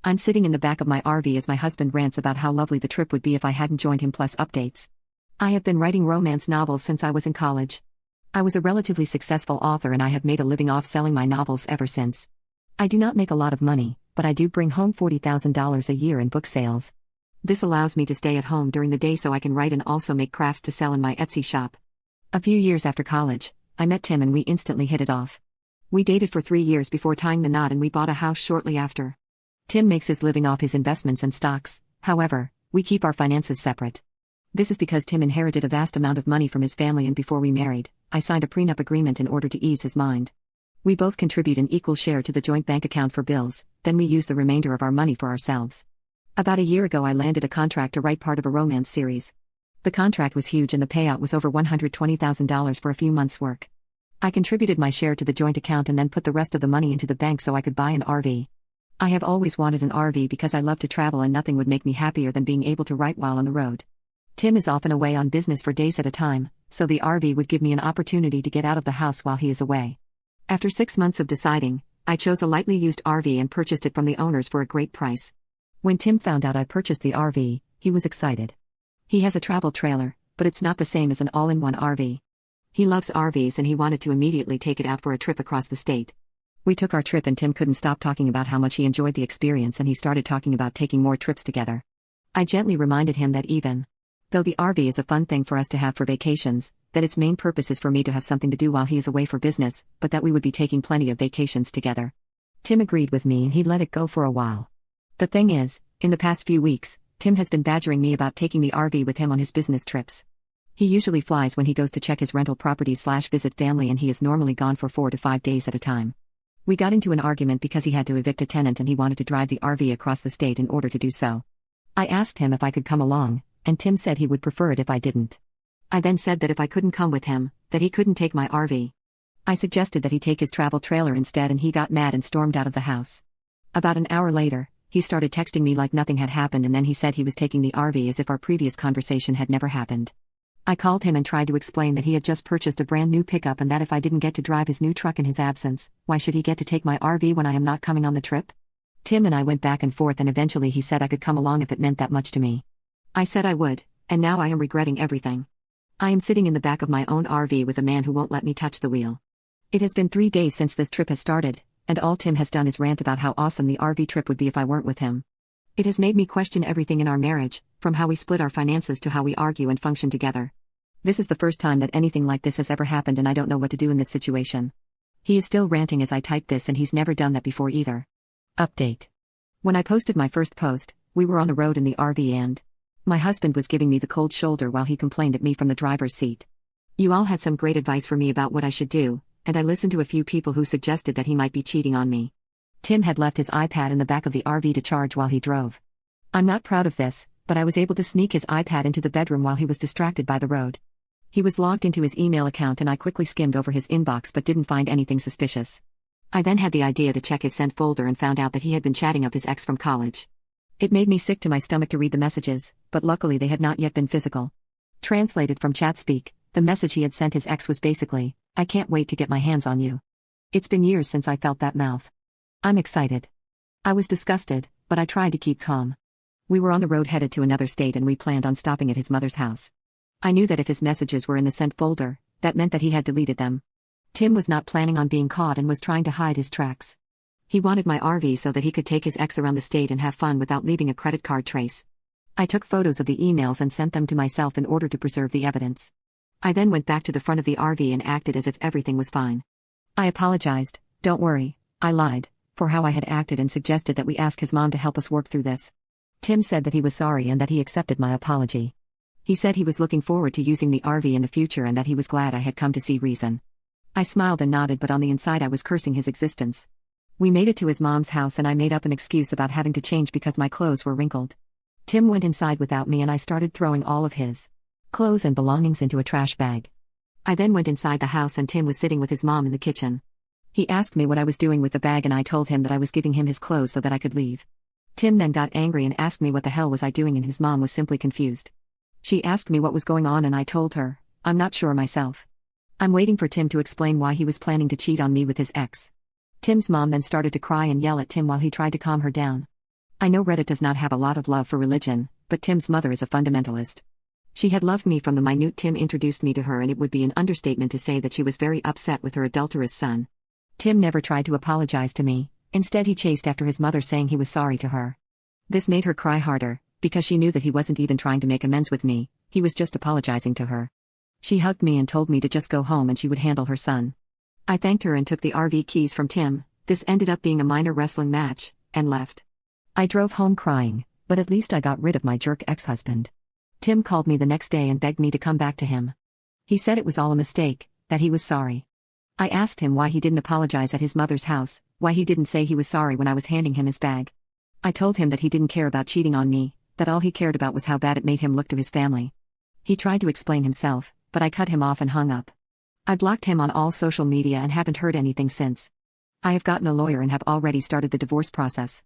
I'm sitting in the back of my RV as my husband rants about how lovely the trip would be if I hadn't joined him plus updates. I have been writing romance novels since I was in college. I was a relatively successful author and I have made a living off selling my novels ever since. I do not make a lot of money, but I do bring home $40,000 a year in book sales. This allows me to stay at home during the day so I can write and also make crafts to sell in my Etsy shop. A few years after college, I met Tim and we instantly hit it off. We dated for 3 years before tying the knot and we bought a house shortly after. Tim makes his living off his investments and stocks, however, we keep our finances separate. This is because Tim inherited a vast amount of money from his family and before we married, I signed a prenup agreement in order to ease his mind. We both contribute an equal share to the joint bank account for bills, then we use the remainder of our money for ourselves. About a year ago I landed a contract to write part of a romance series. The contract was huge and the payout was over $120,000 for a few months' work. I contributed my share to the joint account and then put the rest of the money into the bank so I could buy an RV. I have always wanted an RV because I love to travel and nothing would make me happier than being able to write while on the road. Tim is often away on business for days at a time, so the RV would give me an opportunity to get out of the house while he is away. After 6 months of deciding, I chose a lightly used RV and purchased it from the owners for a great price. When Tim found out I purchased the RV, he was excited. He has a travel trailer, but it's not the same as an all-in-one RV. He loves RVs and he wanted to immediately take it out for a trip across the state. We took our trip and Tim couldn't stop talking about how much he enjoyed the experience and he started talking about taking more trips together. I gently reminded him that even though the RV is a fun thing for us to have for vacations, that its main purpose is for me to have something to do while he is away for business, but that we would be taking plenty of vacations together. Tim agreed with me and he let it go for a while. The thing is, in the past few weeks, Tim has been badgering me about taking the RV with him on his business trips. He usually flies when he goes to check his rental property/visit family and he is normally gone for 4 to 5 days at a time. We got into an argument because he had to evict a tenant and he wanted to drive the RV across the state in order to do so. I asked him if I could come along, and Tim said he would prefer it if I didn't. I then said that if I couldn't come with him, that he couldn't take my RV. I suggested that he take his travel trailer instead and he got mad and stormed out of the house. About an hour later, he started texting me like nothing had happened and then he said he was taking the RV as if our previous conversation had never happened. I called him and tried to explain that he had just purchased a brand new pickup and that if I didn't get to drive his new truck in his absence, why should he get to take my RV when I am not coming on the trip? Tim and I went back and forth and eventually he said I could come along if it meant that much to me. I said I would, and now I am regretting everything. I am sitting in the back of my own RV with a man who won't let me touch the wheel. It has been 3 days since this trip has started, and all Tim has done is rant about how awesome the RV trip would be if I weren't with him. It has made me question everything in our marriage, from how we split our finances to how we argue and function together. This is the first time that anything like this has ever happened and I don't know what to do in this situation. He is still ranting as I type this and he's never done that before either. Update. When I posted my first post, we were on the road in the RV and my husband was giving me the cold shoulder while he complained at me from the driver's seat. You all had some great advice for me about what I should do, and I listened to a few people who suggested that he might be cheating on me. Tim had left his iPad in the back of the RV to charge while he drove. I'm not proud of this, but I was able to sneak his iPad into the bedroom while he was distracted by the road. He was logged into his email account and I quickly skimmed over his inbox but didn't find anything suspicious. I then had the idea to check his sent folder and found out that he had been chatting up his ex from college. It made me sick to my stomach to read the messages, but luckily they had not yet been physical. Translated from chat speak, the message he had sent his ex was basically, "I can't wait to get my hands on you. It's been years since I felt that mouth. I'm excited." I was disgusted, but I tried to keep calm. We were on the road headed to another state and we planned on stopping at his mother's house. I knew that if his messages were in the sent folder, that meant that he had deleted them. Tim was not planning on being caught and was trying to hide his tracks. He wanted my RV so that he could take his ex around the state and have fun without leaving a credit card trace. I took photos of the emails and sent them to myself in order to preserve the evidence. I then went back to the front of the RV and acted as if everything was fine. I apologized, "Don't worry, I lied," for how I had acted and suggested that we ask his mom to help us work through this. Tim said that he was sorry and that he accepted my apology. He said he was looking forward to using the RV in the future and that he was glad I had come to see reason. I smiled and nodded, but on the inside I was cursing his existence. We made it to his mom's house and I made up an excuse about having to change because my clothes were wrinkled. Tim went inside without me and I started throwing all of his clothes and belongings into a trash bag. I then went inside the house and Tim was sitting with his mom in the kitchen. He asked me what I was doing with the bag and I told him that I was giving him his clothes so that I could leave. Tim then got angry and asked me what the hell was I doing and his mom was simply confused. She asked me what was going on and I told her, "I'm not sure myself." I'm waiting for Tim to explain why he was planning to cheat on me with his ex. Tim's mom then started to cry and yell at Tim while he tried to calm her down. I know Reddit does not have a lot of love for religion, but Tim's mother is a fundamentalist. She had loved me from the minute Tim introduced me to her, and it would be an understatement to say that she was very upset with her adulterous son. Tim never tried to apologize to me, instead he chased after his mother saying he was sorry to her. This made her cry harder, because she knew that he wasn't even trying to make amends with me, he was just apologizing to her. She hugged me and told me to just go home and she would handle her son. I thanked her and took the RV keys from Tim. This ended up being a minor wrestling match, and left. I drove home crying, but at least I got rid of my jerk ex-husband. Tim called me the next day and begged me to come back to him. He said it was all a mistake, that he was sorry. I asked him why he didn't apologize at his mother's house, why he didn't say he was sorry when I was handing him his bag. I told him that he didn't care about cheating on me, that all he cared about was how bad it made him look to his family. He tried to explain himself, but I cut him off and hung up. I blocked him on all social media and haven't heard anything since. I have gotten a lawyer and have already started the divorce process.